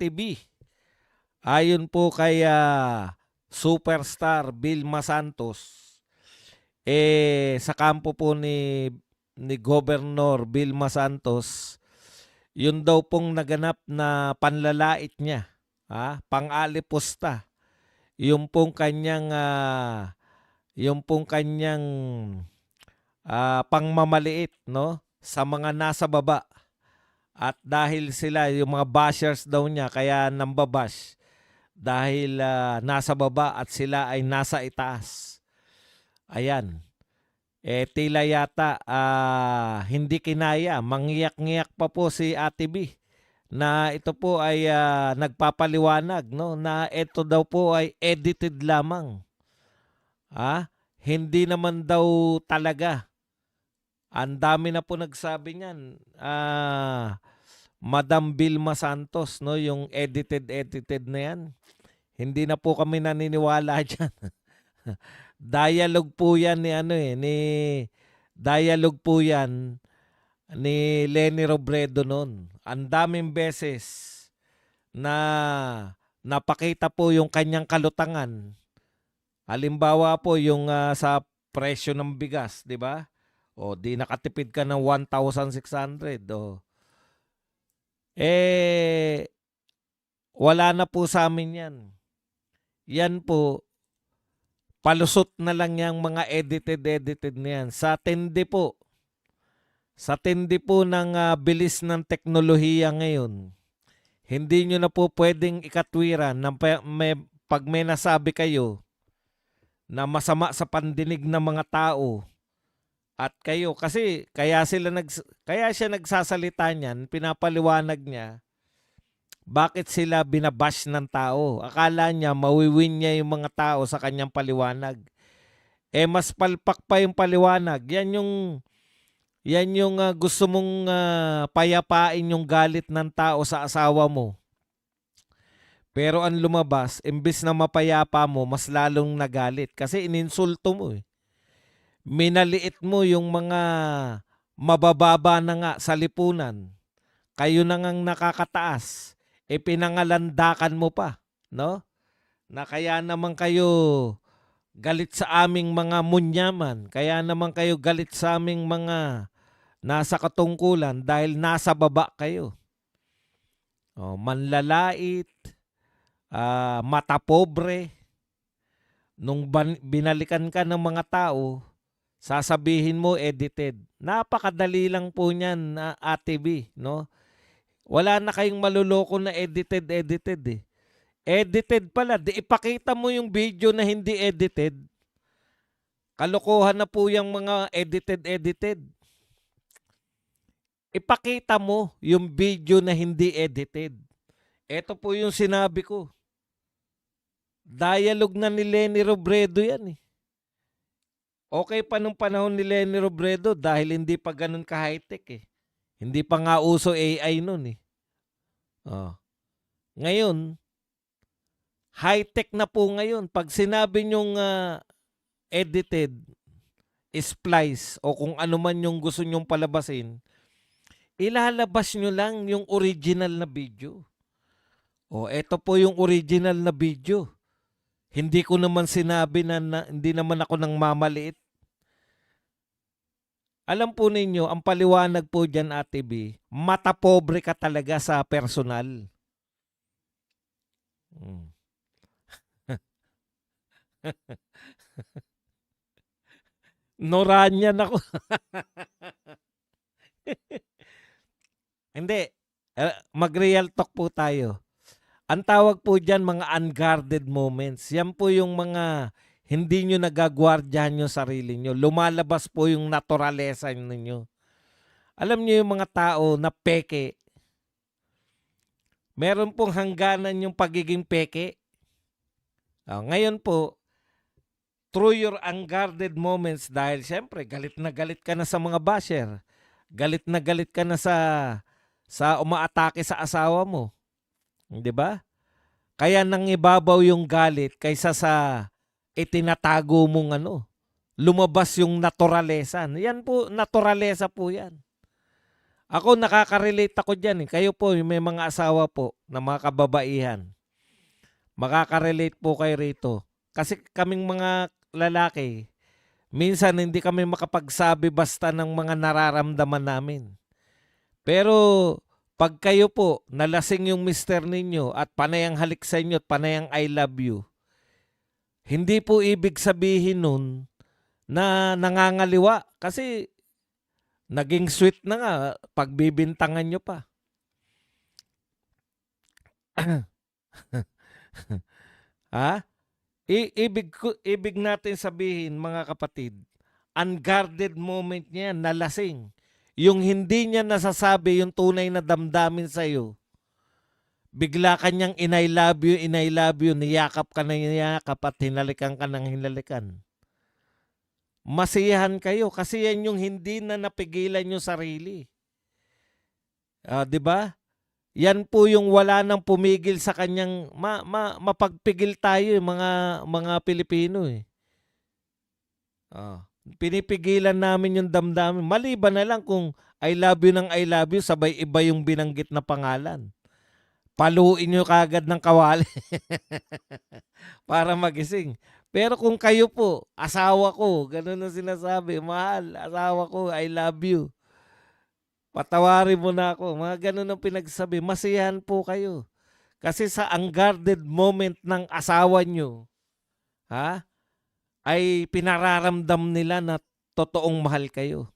Ate B. Ayon po kay Superstar Vilma Santos, sa kampo po ni Governor Vilma Santos, yun daw pong naganap na panlalait niya, pang-alipusta, yung pong kanyang pangmamaliit, no, sa mga nasa baba. At dahil sila, yung mga bashers daw niya, kaya nambabash dahil nasa baba at sila ay nasa itaas. Ayan. Tila yata hindi kinaya. Mangiyak-ngiyak pa po si Ate B na ito po ay nagpapaliwanag, no, na ito daw po ay edited lamang. Hindi naman daw talaga. Ang dami na po nagsabi niyan. Madam Vilma Santos, no, yung edited na yan. Hindi na po kami naniniwala diyan. Dialogue po yan dialogue po yan ni Leni Robredo noon. Ang daming beses na napakita po yung kanyang kalutangan. Halimbawa po yung sa presyo ng bigas, di ba? O di nakatipid ka ng 1,600. Wala na po sa amin yan. Yan po, palusot na lang yung mga edited na yan. Sa tindi po ng bilis ng teknolohiya ngayon, hindi nyo na po pwedeng ikatwiran na pag may nasabi kayo na masama sa pandinig ng mga tao at kayo, kasi kaya siya nagsasalita niyan, pinapaliwanag niya bakit sila binabash ng tao. Akala niya mawiwin niya yung mga tao sa kanyang paliwanag. Mas palpak pa yung paliwanag. Yan yung gusto mong payapain yung galit ng tao sa asawa mo. Pero ang lumabas, imbis na mapayapa mo, mas lalong nagalit. Kasi ininsulto mo eh. Minaliit mo yung mga mabababa na nga sa lipunan. Kayo na ngang nakakataas. Pinangalandakan mo pa, no? Na kaya naman kayo galit sa aming mga munyaman. Kaya naman kayo galit sa aming mga nasa katungkulan dahil nasa baba kayo. Manlalait, mata pobre. Nung binalikan ka ng mga tao, sasabihin mo edited. Napakadali lang po niyan, Ate B, no? Wala na kayong maluloko na edited eh. Edited pala, di ipakita mo yung video na hindi edited. Kalokohan na po yung mga edited. Ipakita mo yung video na hindi edited. Ito po yung sinabi ko. Dialogue na ni Leni Robredo yan eh. Okay pa nung panahon ni Leni Robredo dahil hindi pa ganun ka-high-tech eh. Hindi pa nga uso AI nun eh. Ngayon, high-tech na po ngayon. Pag sinabi nyong edited, splice, o kung ano man yung gusto nyong palabasin, ilalabas nyo lang yung original na video. Eto po yung original na video. Hindi ko naman sinabi na hindi naman ako nang mamaliit. Alam po ninyo, ang paliwanag po dyan, Ate B, mata pobre ka talaga sa personal. Noranyan ako. Hindi. Mag-real talk po tayo. Ang tawag po dyan mga unguarded moments. Yan po yung mga hindi nyo nagagwardyahan yung sarili nyo. Lumalabas po yung naturalesa ninyo. Alam nyo yung mga tao na peke. Meron pong hangganan yung pagiging peke. Ngayon po, through your unguarded moments, dahil siyempre galit na galit ka na sa mga basher. Galit na galit ka na sa umaatake sa asawa mo. Di ba? Kaya nang ibabaw yung galit kaysa sa itinatago mong lumabas yung naturalesa. Yan po, naturalesa po yan. Ako nakaka-relate ako diyan, eh. Kayo po yung may mga asawa po na mga kababaihan, makaka-relate po kayo rito. Kasi kaming mga lalaki, minsan hindi kami makapagsabi basta ng mga nararamdaman namin. Pero pag kayo po nalasing yung mister ninyo at panay ang halik sa inyo at panay ang I love you, hindi po ibig sabihin nun na nangangaliwa kasi naging sweet na nga pagbibintangan nyo pa. Ha? Ibig natin sabihin, mga kapatid, unguarded moment niya, nalasing. Yung hindi niya nasasabi yung tunay na damdamin sa'yo, bigla kanyang I love you, niyakap ka na niyakap at hinalikan ka ng hinalikan. Masiyahan kayo kasi yan yung hindi na napigilan yung sarili. 'Di ba? Yan po yung wala nang pumigil sa kanyang mapagpigil tayo mga Pilipino eh. Pinipigilan namin yung damdamin. Maliban na lang kung I love you ng I love you, sabay iba yung binanggit na pangalan. Paluin nyo kagad ng kawali para magising. Pero kung kayo po, asawa ko, ganun ang sinasabi, mahal, asawa ko, I love you. Patawarin mo na ako. Mga ganun ang pinagsabi. Masiyahan po kayo. Kasi sa unguarded moment ng asawa nyo, ay pinararamdam nila na totoong mahal kayo.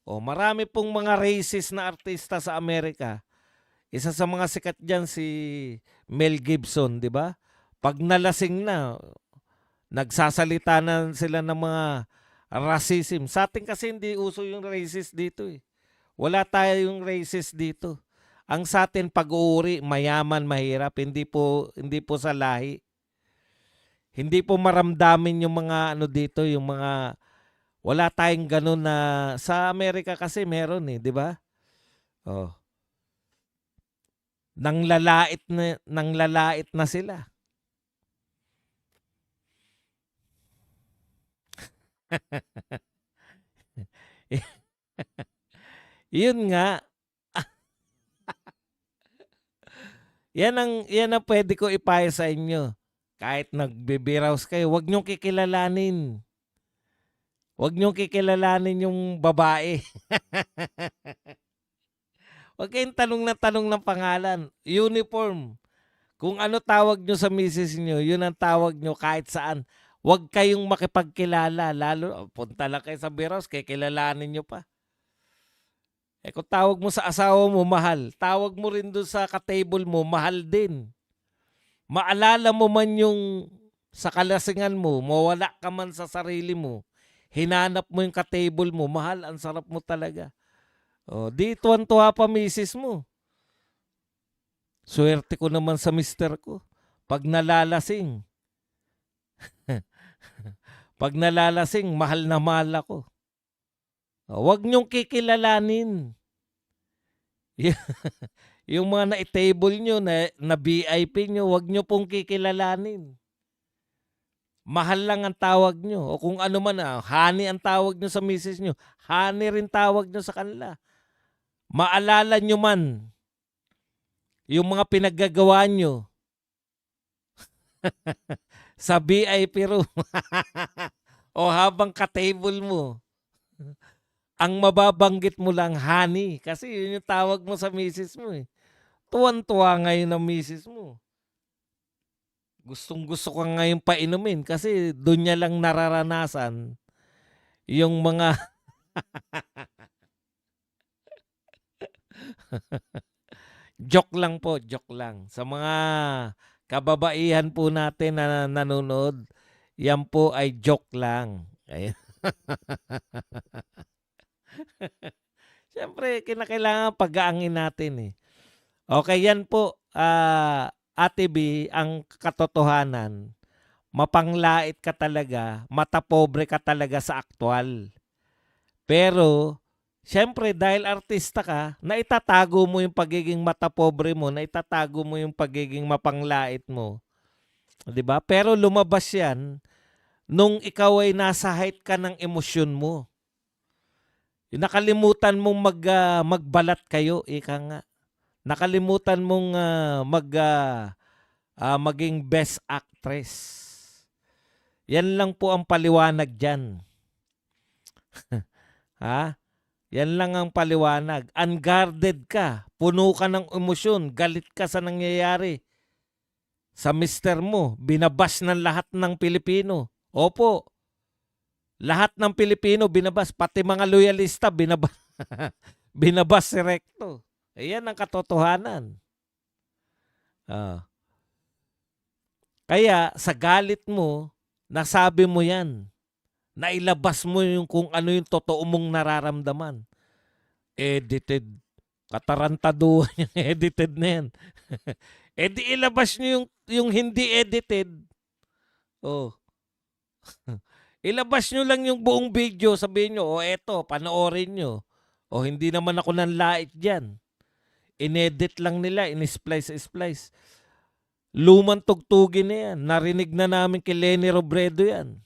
Marami pong mga racist na artista sa Amerika. Isa sa mga sikat dyan si Mel Gibson, di ba? Pag nalasing na, nagsasalita na sila ng mga racism. Sa atin kasi hindi uso yung racist dito eh. Wala tayong racist dito. Ang sa atin pag-uuri, mayaman, mahirap, hindi po sa lahi. Hindi po maramdamin yung mga ano dito, yung mga wala tayong ganun na sa Amerika kasi meron eh, di ba? Nang lalait na sila. Yun nga. Yan ang pwede ko ipayo sa inyo. Kahit nagbibiraos kayo, huwag niyong kikilalanin. Huwag niyong kikilalanin yung babae. Huwag kayong tanong ng pangalan. Uniform. Kung ano tawag nyo sa misis nyo, yun ang tawag nyo kahit saan. Huwag kayong makipagkilala. Lalo, punta lang kayo sa biraos, kikilalanin nyo pa. Kung tawag mo sa asawa mo, mahal. Tawag mo rin doon sa ka-table mo, mahal din. Maalala mo man yung sa kalasingan mo, mawala ka man sa sarili mo, hinanap mo yung ka-table mo, mahal, ang sarap mo talaga. Di tuwan-tuwa pa misis mo. Swerte ko naman sa mister ko. Pag nalalasing, mahal na mahal ako. Huwag niyong kikilalanin. Yung mga na-table nyo, na VIP nyo, huwag nyo pong kikilalanin. Mahal lang ang tawag nyo. O kung ano man, honey ang tawag nyo sa misis nyo, honey rin tawag nyo sa kanila. Maalala nyo man yung mga pinaggagawa nyo sa VIP room o habang ka-table mo, ang mababanggit mo lang honey kasi yun yung tawag mo sa misis mo eh. Tuwan-tuwa ngayon ang misis mo. Gustong-gusto ka ngayon painumin kasi doon niya lang nararanasan yung mga joke lang po, joke lang. Sa mga kababaihan po natin na nanonood, yan po ay joke lang. Ayan. Siyempre, kinakailangan pag-aangin natin eh. Okay, yan po, Ate B, ang katotohanan. Mapanglait ka talaga, matapobre ka talaga sa aktual. Pero, siyempre, dahil artista ka, naitatago mo yung pagiging matapobre mo, naitatago mo yung pagiging mapanglait mo. 'Di ba? Pero lumabas yan nung ikaw ay nasa height ka ng emosyon mo. Nakalimutan mong magbalat kayo, ika nga. Nakalimutan mong maging best actress. Yan lang po ang paliwanag dyan. Ha? Yan lang ang paliwanag. Unguarded ka. Puno ka ng emosyon. Galit ka sa nangyayari. Sa mister mo. Binabas ng lahat ng Pilipino. Opo. Lahat ng Pilipino binabas. Pati mga loyalista binabas. Binabas si Recto. Ayan ang katotohanan. Kaya sa galit mo, nasabi mo yan. Nailabas mo yung kung ano yung totoo mong nararamdaman. Edited. Katarantaduhan yung edited na yan. E di ilabas nyo yung hindi edited. Oh. Ilabas nyo lang yung buong video. Sabihin nyo, eto, panoorin nyo. Hindi naman ako nanlait dyan. Inedit lang nila, in-splice. Lumang tugtugin na yan. Narinig na namin kay Lenny Robredo yan.